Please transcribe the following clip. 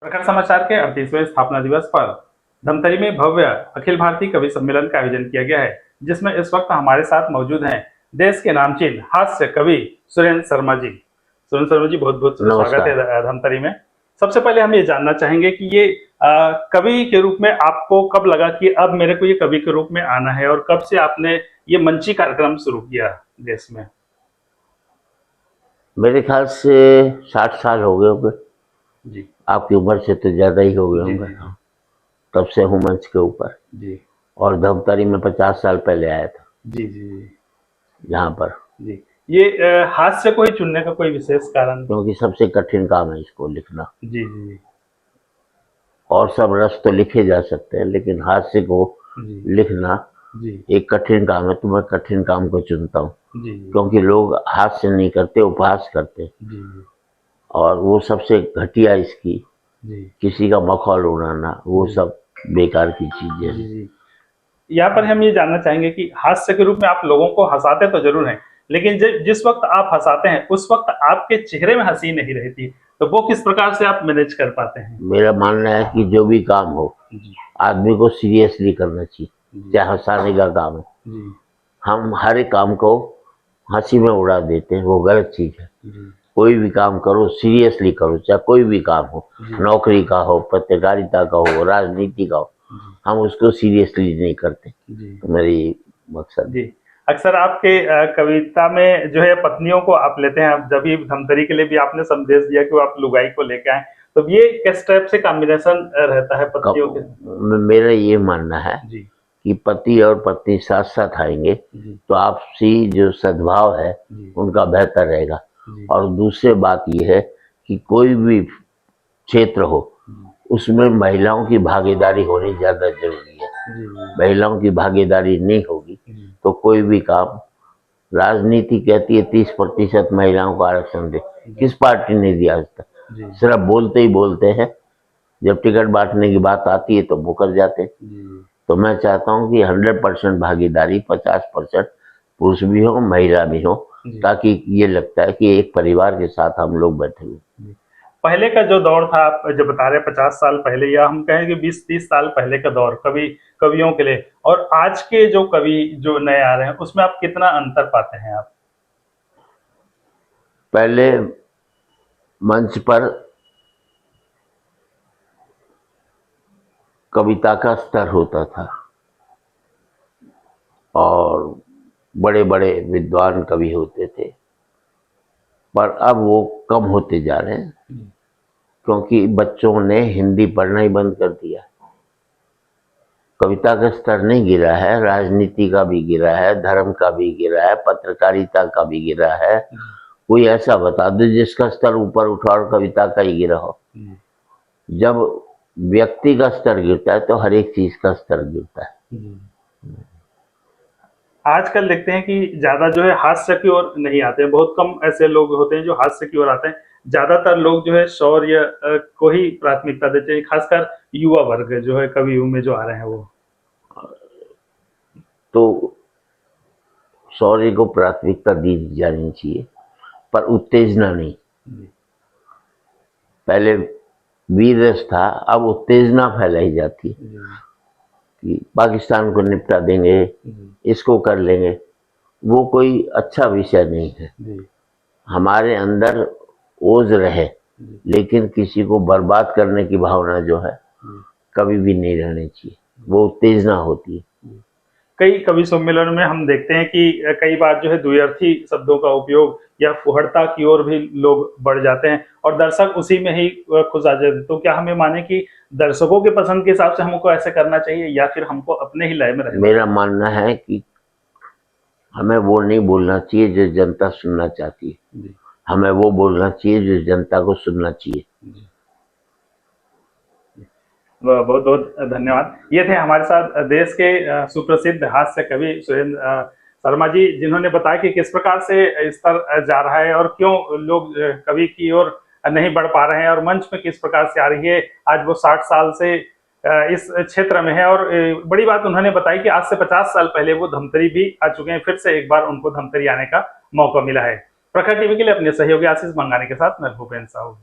प्रखर समाचार के 38वें स्थापना दिवस पर धमतरी में भव्य अखिल भारतीय कवि सम्मेलन का आयोजन किया गया है, जिसमें इस वक्त हमारे साथ मौजूद हैं देश के नामचीन हास्य कवि सुरेंद्र शर्मा जी। सुरेंद्र शर्मा जी, बहुत बहुत स्वागत है धमतरी में। सबसे पहले हम ये जानना चाहेंगे कि ये कवि के रूप में आपको कब लगा कि अब मेरे को ये कवि के रूप में आना है, और कब से आपने ये मंची कार्यक्रम शुरू किया देश में? मेरे ख्याल से 60 साल हो गए होंगे जी। आपकी उम्र से तो ज्यादा ही हो गए होंगे। तब से हूँ मंच के ऊपर जी। और धमतरी में 50 साल पहले आया था। जी जी। यहाँ पर जी, ये हास्य को ही चुनने का कोई विशेष कारण? क्योंकि सबसे कठिन काम है इसको लिखना। जी जी। और सब रस तो लिखे जा सकते हैं, लेकिन हास्य को लिखना एक कठिन काम है, तो मैं कठिन काम को चुनता हूँ। क्योंकि लोग हास्य नहीं करते, उपहास करते। और वो सबसे घटिया इसकी किसी का मखौल उड़ाना, वो सब बेकार की चीजें हैं। यहाँ पर हम ये जानना चाहेंगे कि हास्य के रूप में आप लोगों को हंसाते तो जरूर हैं, लेकिन जिस वक्त आप हंसाते हैं उस वक्त आपके चेहरे में हंसी नहीं रहती, तो वो किस प्रकार से आप मैनेज कर पाते हैं? मेरा मानना है कि जो भी काम हो आदमी को सीरियसली करना चाहिए, चाहे हंसाने का काम है। हम हर एक काम को हंसी में उड़ा देते हैं, वो गलत चीज है। कोई भी काम करो सीरियसली करो, चाहे कोई भी काम हो, नौकरी का हो, पत्रकारिता का हो, राजनीति का हो, हम उसको सीरियसली नहीं करते। तो मेरी मकसद जी। अक्सर आपके कविता में जो है पत्नियों को आप लेते हैं, जब भी धमतरी के लिए भी आपने संदेश दिया कि वो आप लुगाई को लेके आए, तो ये किस टाइप से कॉम्बिनेशन रहता है पत्नियों के? मेरा ये मानना है कि पति और पत्नी साथ साथ आएंगे तो आपसी जो सद्भाव है उनका बेहतर रहेगा। और दूसरी बात यह है कि कोई भी क्षेत्र हो उसमें महिलाओं की भागीदारी होनी ज्यादा जरूरी है। महिलाओं की भागीदारी नहीं होगी तो कोई भी काम, राजनीति कहती है 30% महिलाओं को आरक्षण दे, किस पार्टी ने दिया आज तक? सिर्फ बोलते ही बोलते हैं, जब टिकट बांटने की बात आती है तो मुकर जाते हैं। तो मैं चाहता हूं कि 100% भागीदारी, 50% पुरुष भी हो महिला भी हो, ताकि ये लगता है कि एक परिवार के साथ हम लोग बैठे हुए। पहले का जो दौर था, आप जो बता रहे 50 साल पहले, या हम कहें कि 20-30 साल पहले का दौर कवियों के लिए, और आज के जो कवि जो नए आ रहे हैं, उसमें आप कितना अंतर पाते हैं आप? पहले मंच पर कविता का स्तर होता था और बड़े बड़े विद्वान कवि होते थे, पर अब वो कम होते जा रहे हैं क्योंकि बच्चों ने हिंदी पढ़ना ही बंद कर दिया। कविता का स्तर नहीं गिरा है, राजनीति का भी गिरा है, धर्म का भी गिरा है, पत्रकारिता का भी गिरा है। कोई ऐसा बता दो जिसका स्तर ऊपर उठा और कविता का ही गिरा हो। जब व्यक्ति का स्तर गिरता है तो हर एक चीज का स्तर गिरता है। आजकल देखते हैं कि ज्यादा जो है हास्य की ओर नहीं आते हैं, बहुत कम ऐसे लोग होते हैं जो हास्य की ओर आते हैं। ज्यादातर लोग जो है शौर्य को ही प्राथमिकता देते हैं, खासकर युवा वर्ग जो है कवियों में जो आ रहे हैं वो। तो शौर्य को प्राथमिकता दी जानी चाहिए, पर उत्तेजना नहीं। पहले वीर रस था, अब उत्तेजना फैलाई जाती है कि पाकिस्तान को निपटा देंगे, इसको कर लेंगे। वो कोई अच्छा विषय नहीं है। हमारे अंदर ओज रहे, लेकिन किसी को बर्बाद करने की भावना जो है कभी भी नहीं रहनी चाहिए, वो उत्तेजना होती है। कई कवि सम्मेलन में हम देखते हैं कि कई बार जो है द्व्यर्थी शब्दों का उपयोग या फुहड़ता की ओर भी लोग बढ़ जाते हैं और दर्शक उसी में ही खुश आ जाते हैं। तो क्या हमें माने कि दर्शकों के पसंद के हिसाब से हमको ऐसे करना चाहिए, या फिर हमको अपने ही लय में रहना? मेरा मानना है कि हमें वो नहीं बोलना चाहिए जो जनता सुनना चाहती है, हमें वो बोलना चाहिए जो जनता को सुनना चाहिए। बहुत बहुत धन्यवाद। ये थे हमारे साथ देश के सुप्रसिद्ध हास्य कवि सुरेंद्र शर्मा जी, जिन्होंने बताया कि किस प्रकार से स्तर जा रहा है और क्यों लोग कवि की ओर नहीं बढ़ पा रहे हैं, और मंच में किस प्रकार से आ रही है। आज वो 60 साल से इस क्षेत्र में है, और बड़ी बात उन्होंने बताई कि आज से 50 साल पहले वो धमतरी भी आ चुके हैं, फिर से एक बार उनको धमतरी आने का मौका मिला है। प्रखर टीवी के लिए अपने सहयोगी आशीष मंगाने के साथ मैं भूपेंद्र साहू।